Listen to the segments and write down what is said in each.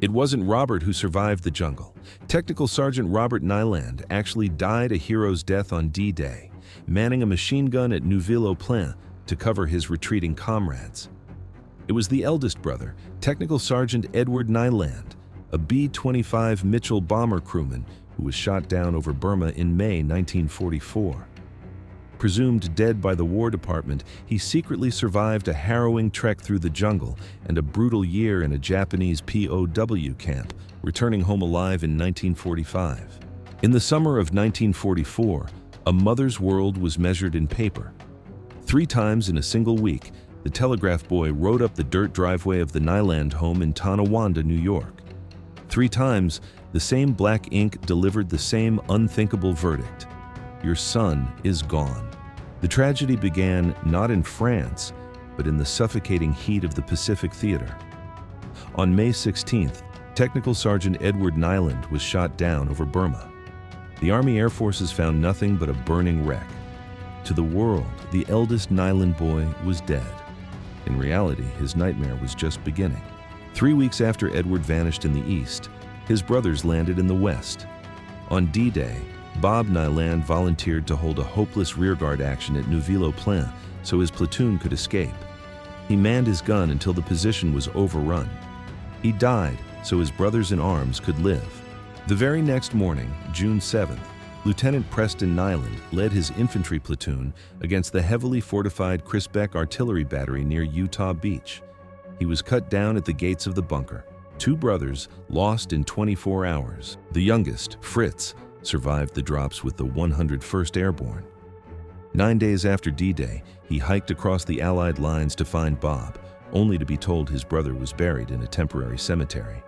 It wasn't Robert who survived the jungle. Technical Sergeant Robert Niland actually died a hero's death on D-Day, manning a machine gun at Neuville-au-Plain to cover his retreating comrades. It was the eldest brother, Technical Sergeant Edward Niland, a B-25 Mitchell bomber crewman who was shot down over Burma in May 1944. Presumed dead by the War Department, he secretly survived a harrowing trek through the jungle and a brutal year in a Japanese POW camp, returning home alive in 1945. In the summer of 1944, a mother's world was measured in paper. 3 times in a single week, the telegraph boy rode up the dirt driveway of the Niland home in Tonawanda, New York. 3 times, the same black ink delivered the same unthinkable verdict: your son is gone. The tragedy began not in France, but in the suffocating heat of the Pacific Theater. On May 16th, Technical Sergeant Edward Niland was shot down over Burma. The Army Air Forces found nothing but a burning wreck. To the world, the eldest Niland boy was dead. In reality, his nightmare was just beginning. 3 weeks after Edward vanished in the east, his brothers landed in the west. On D-Day, Bob Niland volunteered to hold a hopeless rearguard action at Neuville-au-Plain so his platoon could escape. He manned his gun until the position was overrun. He died so his brothers in arms could live. The very next morning, June 7th, Lieutenant Preston Niland led his infantry platoon against the heavily fortified Crispec artillery battery near Utah Beach. He was cut down at the gates of the bunker. 2 brothers lost in 24 hours. The youngest, Fritz, survived the drops with the 101st Airborne. 9 days after D-Day, he hiked across the Allied lines to find Bob, only to be told his brother was buried in a temporary cemetery.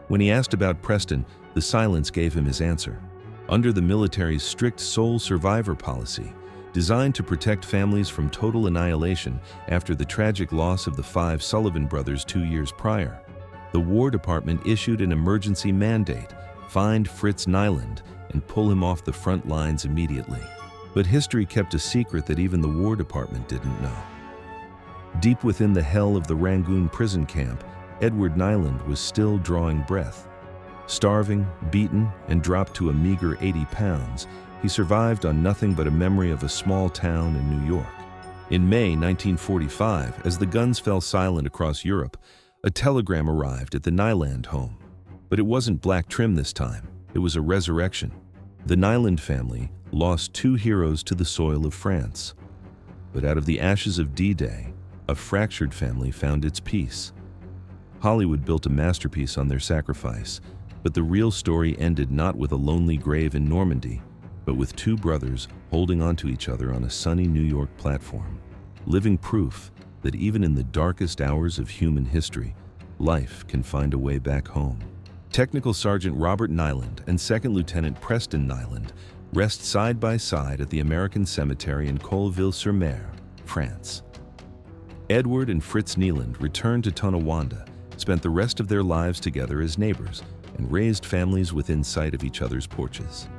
When he asked about Preston, the silence gave him his answer. Under the military's strict sole survivor policy, designed to protect families from total annihilation after the tragic loss of the 5 Sullivan brothers 2 years prior, the War Department issued an emergency mandate: find Fritz Niland and pull him off the front lines immediately. But history kept a secret that even the War Department didn't know. Deep within the hell of the Rangoon prison camp, Edward Niland was still drawing breath. Starving, beaten, and dropped to a meager 80 pounds, he survived on nothing but a memory of a small town in New York. In May 1945, as the guns fell silent across Europe, a telegram arrived at the Niland home. But it wasn't black trim this time. It was a resurrection. The Niland family lost 2 heroes to the soil of France. But out of the ashes of D-Day, a fractured family found its peace. Hollywood built a masterpiece on their sacrifice, but the real story ended not with a lonely grave in Normandy, but with 2 brothers holding onto each other on a sunny New York platform, living proof that even in the darkest hours of human history, life can find a way back home. Technical Sergeant Robert Niland and Second Lieutenant Preston Niland rest side by side at the American Cemetery in Colleville-sur-Mer, France. Edward and Fritz Niland returned to Tonawanda, spent the rest of their lives together as neighbors, and raised families within sight of each other's porches.